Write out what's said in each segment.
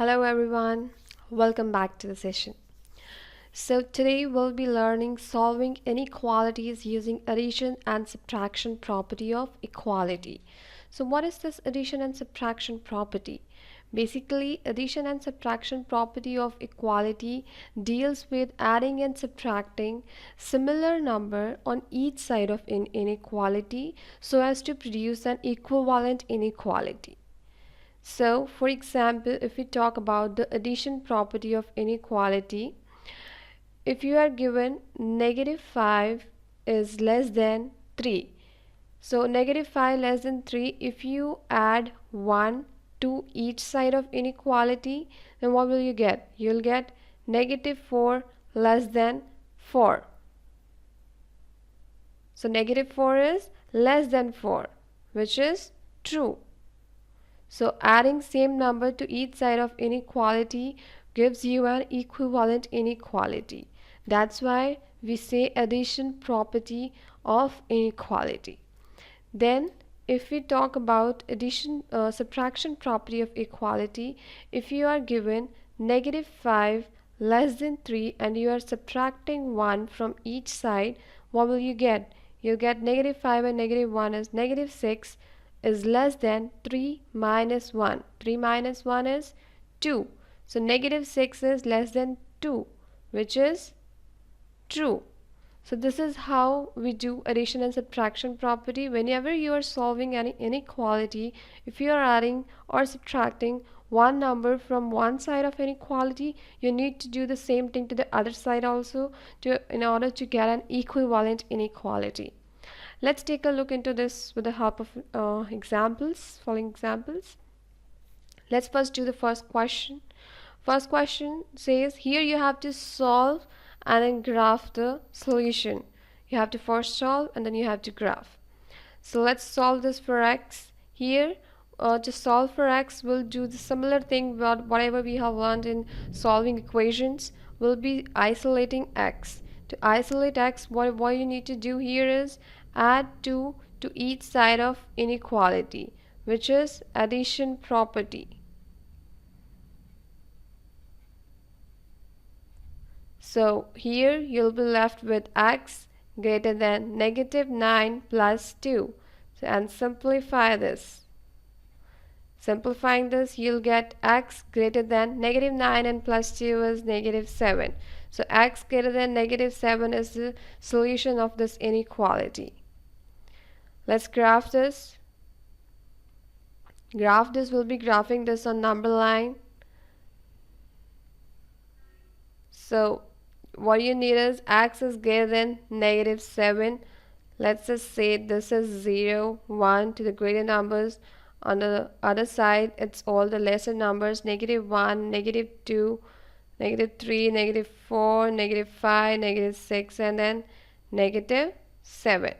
Hello everyone, welcome back to the session. So today we'll be learning solving inequalities using addition and subtraction property of equality. So what is this addition and subtraction property? Basically, addition and subtraction property of equality deals with adding and subtracting similar number on each side of an inequality so as to produce an equivalent inequality. So, for example, if we talk about the addition property of inequality, if you are given -5 is less than 3. So, -5 less than 3, if you add 1 to each side of inequality, then what will you get? You'll get -4 less than 4. So, -4 is less than 4, which is true. So adding same number to each side of inequality gives you an equivalent inequality. That's why we say addition property of inequality. Then if we talk about subtraction property of equality, if you are given -5 less than 3 and you are subtracting 1 from each side, what will you get? You'll get -5 and -1 is -6 is less than 3 minus 1. 3 minus 1 is 2. So -6 is less than 2, which is true. So this is how we do addition and subtraction property. Whenever you are solving any inequality, if you are adding or subtracting one number from one side of inequality, you need to do the same thing to the other side also in order to get an equivalent inequality. Let's take a look into this with the help of following examples. Let's first do the first question. First question says here you have to solve and then graph the solution. You have to first solve and then you have to graph. So let's solve this for x. Here to solve for x, we'll do the similar thing about whatever we have learned in solving equations. We'll be isolating x. To isolate x, what you need to do here is add 2 to each side of inequality, which is addition property. So here you'll be left with x greater than -9 plus 2. So, and simplify this. Simplifying this, you'll get x greater than -9 and plus 2 is -7. So x greater than -7 is the solution of this inequality. Let's graph this. We'll be graphing this on number line. So what you need is x is greater than -7. Let's just say this is 0, 1 to the greater numbers. On the other side, it's all the lesser numbers, -1, -2, -3, -4, -5, -6, and then -7.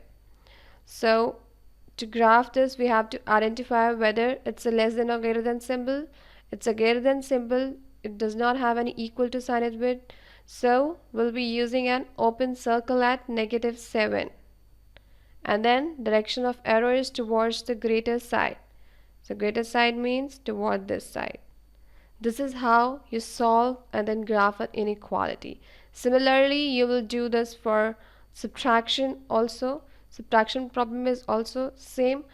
So to graph this, we have to identify whether it's a less than or greater than symbol. It's a greater than symbol. It does not have any equal to sign it with. So we'll be using an open circle at -7. And then direction of arrow is towards the greater side. So greater side means toward this side. This is how you solve and then graph an inequality. Similarly, you will do this for subtraction also. Subtraction problem is also same.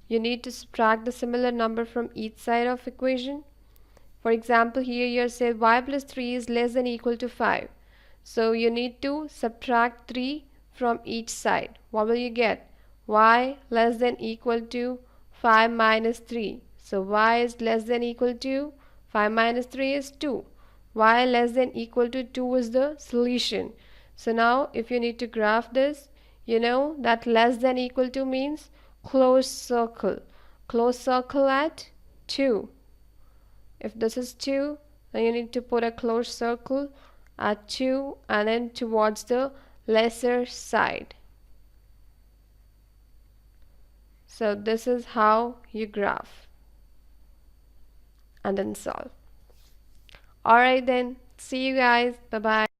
You need to subtract the similar number from each side of equation. For example, here you say y plus 3 is less than or equal to 5. So you need to subtract 3 from each side. What will you get? Y less than or equal to 5 minus 3. So y is less than or equal to 5 minus 3 is 2. Y less than or equal to 2 is the solution. So now if you need to graph this, you know that less than or equal to means closed circle. Closed circle at 2. If this is 2, then you need to put a closed circle at 2 and then towards the lesser side. So this is how you graph and then solve. Alright then, see you guys. Bye bye.